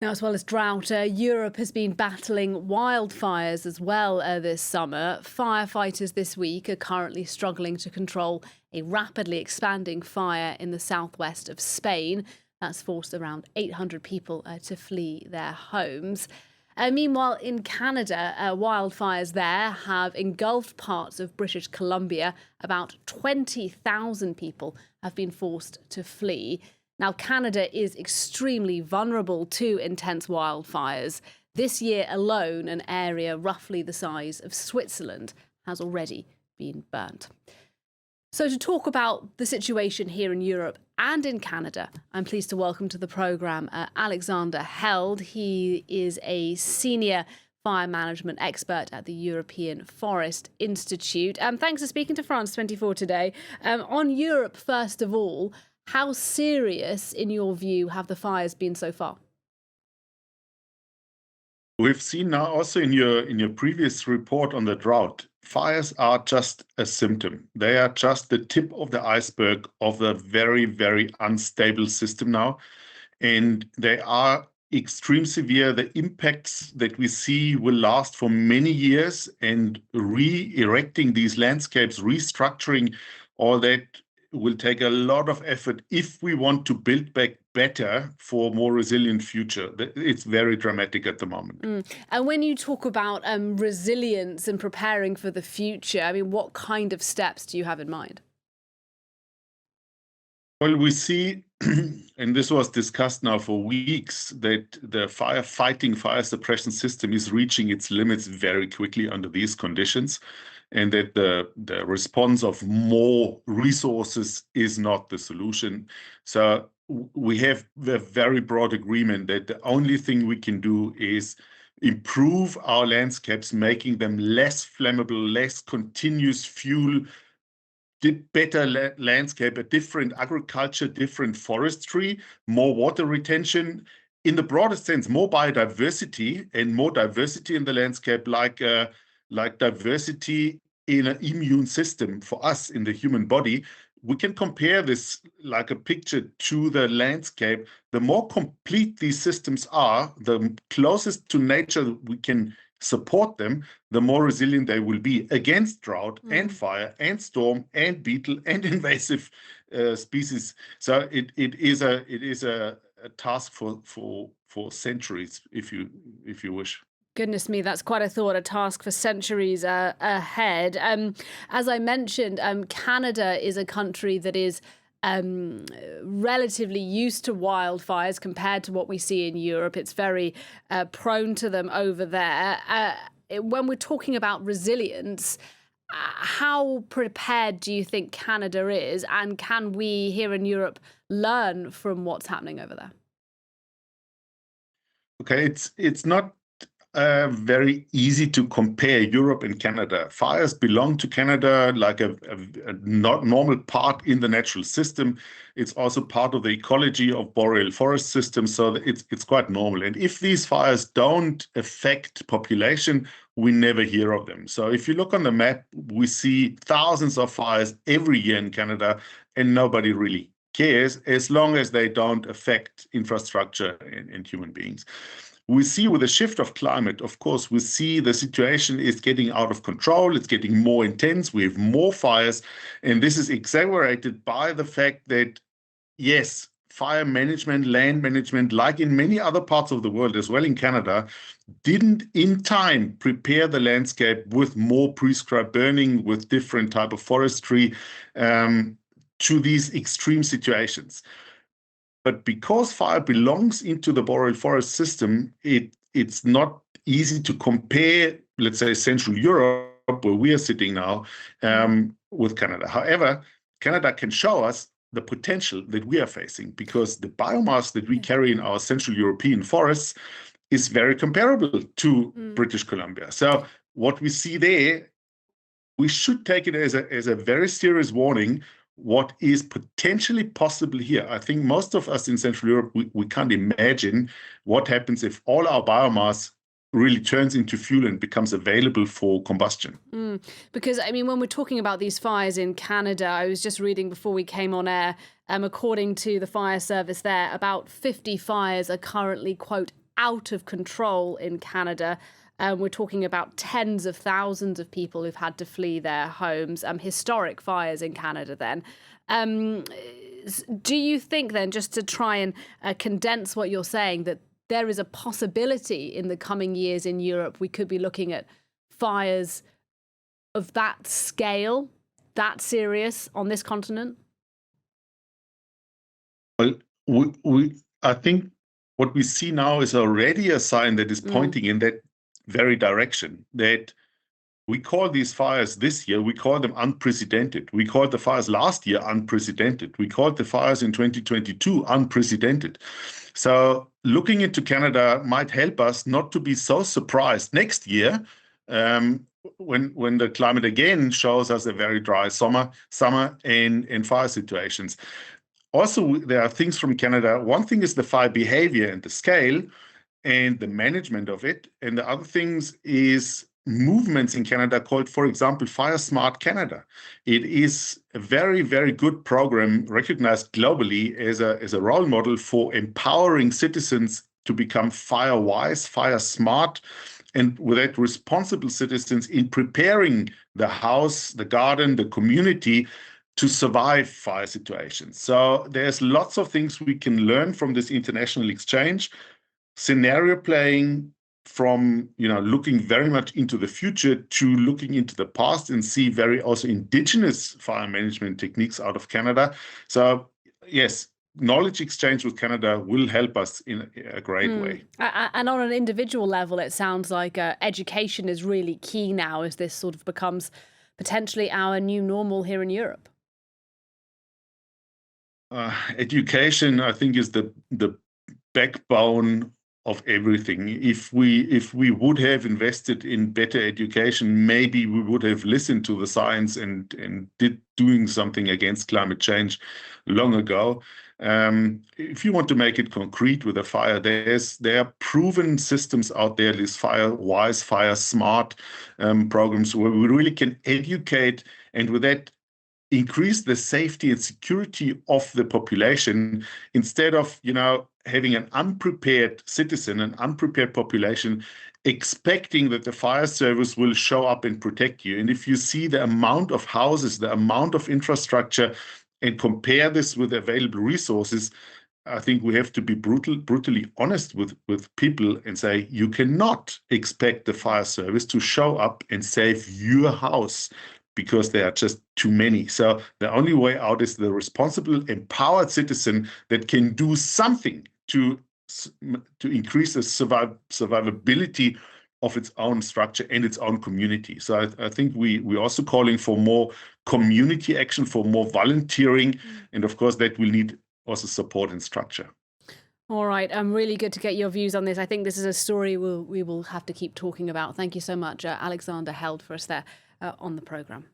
Now, as well as drought, Europe has been battling wildfires as well this summer. Firefighters this week are currently struggling to control a rapidly expanding fire in the southwest of Spain. That's forced around 800 people to flee their homes. Meanwhile, in Canada, wildfires there have engulfed parts of British Columbia. About 20,000 people have been forced to flee. Now, Canada is extremely vulnerable to intense wildfires. This year alone, an area roughly the size of Switzerland has already been burnt. So to talk about the situation here in Europe and in Canada, I'm pleased to welcome to the programme Alexander Held. He is a senior fire management expert at the European Forest Institute. Thanks for speaking to France 24 today. On Europe, first of all, how serious, in your view, have the fires been so far? We've seen now also in your previous report on the drought, fires are just a symptom. They are just the tip of the iceberg of the very, very unstable system now. And they are extreme severe. The impacts that we see will last for many years, and re-erecting these landscapes, restructuring all that will take a lot of effort if we want to build back better for a more resilient future. It's very dramatic at the moment. And when you talk about resilience and preparing for the future, I mean, what kind of steps do you have in mind? Well, we see, and this was discussed now for weeks, that the firefighting, fire suppression system is reaching its limits very quickly under these conditions, and that the response of more resources is not the solution. So we have a very broad agreement that the only thing we can do is improve our landscapes, making them less flammable, less continuous fuel, better landscape, a different agriculture, different forestry, more water retention. In the broadest sense, more biodiversity and more diversity in the landscape, like diversity in an immune system for us in the human body. We can compare this like a picture to the landscape. The more complete these systems are, the closest to nature we can support them, the more resilient they will be against drought and fire and storm and beetle and invasive species. So it is a task for centuries, if you wish. Goodness me, that's quite a thought, a task for centuries ahead. As I mentioned, Canada is a country that is relatively used to wildfires compared to what we see in Europe. It's very prone to them over there. When we're talking about resilience, how prepared do you think Canada is? And can we here in Europe learn from what's happening over there? Okay, it's not very easy to compare Europe and Canada. Fires belong to Canada like a not normal part in the natural system. It's also part of the ecology of boreal forest systems, so it's quite normal. And if these fires don't affect population, we never hear of them. So if you look on the map, we see thousands of fires every year in Canada, and nobody really cares as long as they don't affect infrastructure and human beings. We see with the shift of climate, of course, we see the situation is getting out of control. It's getting more intense. We have more fires. And this is exacerbated by the fact that, yes, fire management, land management, like in many other parts of the world, as well in Canada, didn't in time prepare the landscape with more prescribed burning, with different type of forestry to these extreme situations. But because fire belongs into the boreal forest system, it's not easy to compare, let's say, Central Europe, where we are sitting now, with Canada. However, Canada can show us the potential that we are facing, because the biomass that we carry in our Central European forests is very comparable to British Columbia. So what we see there, we should take it as a very serious warning what is potentially possible here. I think most of us in Central Europe, we can't imagine what happens if all our biomass really turns into fuel and becomes available for combustion. Because, I mean, when we're talking about these fires in Canada, I was just reading before we came on air, according to the fire service there, about 50 fires are currently, quote, out of control in Canada. We're talking about tens of thousands of people who've had to flee their homes, historic fires in Canada then. Do you think then, just to try and condense what you're saying, that there is a possibility in the coming years in Europe we could be looking at fires of that scale, that serious on this continent? Well, I think what we see now is already a sign that is pointing in that very direction, that we call these fires this year, we call them unprecedented. We called the fires last year unprecedented. We called the fires in 2022 unprecedented. So looking into Canada might help us not to be so surprised next year when the climate again shows us a very dry summer and fire situations. Also, there are things from Canada. One thing is the fire behavior and the scale and the management of it. And the other things is movements in Canada called, for example, Fire Smart Canada. It is a very, very good program recognized globally as a role model for empowering citizens to become fire wise, fire smart, and with that, responsible citizens in preparing the house, the garden, the community to survive fire situations. So there's lots of things we can learn from this international exchange. Scenario playing from looking very much into the future to looking into the past and see very also indigenous fire management techniques out of Canada. So yes, knowledge exchange with Canada will help us in a great way. And on an individual level, it sounds like education is really key now as this sort of becomes potentially our new normal here in Europe. Education, I think, is the backbone of everything. If we would have invested in better education, maybe we would have listened to the science and doing something against climate change long ago. If you want to make it concrete with a fire, there are proven systems out there, these fire wise, fire smart programs where we really can educate, and with that increase the safety and security of the population, instead of having an unprepared citizen, an unprepared population, expecting that the fire service will show up and protect you. And if you see the amount of houses, the amount of infrastructure, and compare this with available resources, I think we have to be brutally honest with people and say, you cannot expect the fire service to show up and save your house because there are just too many. So the only way out is the responsible, empowered citizen that can do something to increase the survivability of its own structure and its own community. So I think we're also calling for more community action, for more volunteering, and of course that will need also support and structure. All right, really good to get your views on this. I think this is a story we will have to keep talking about. Thank you so much. Alexander held for us there on the programme.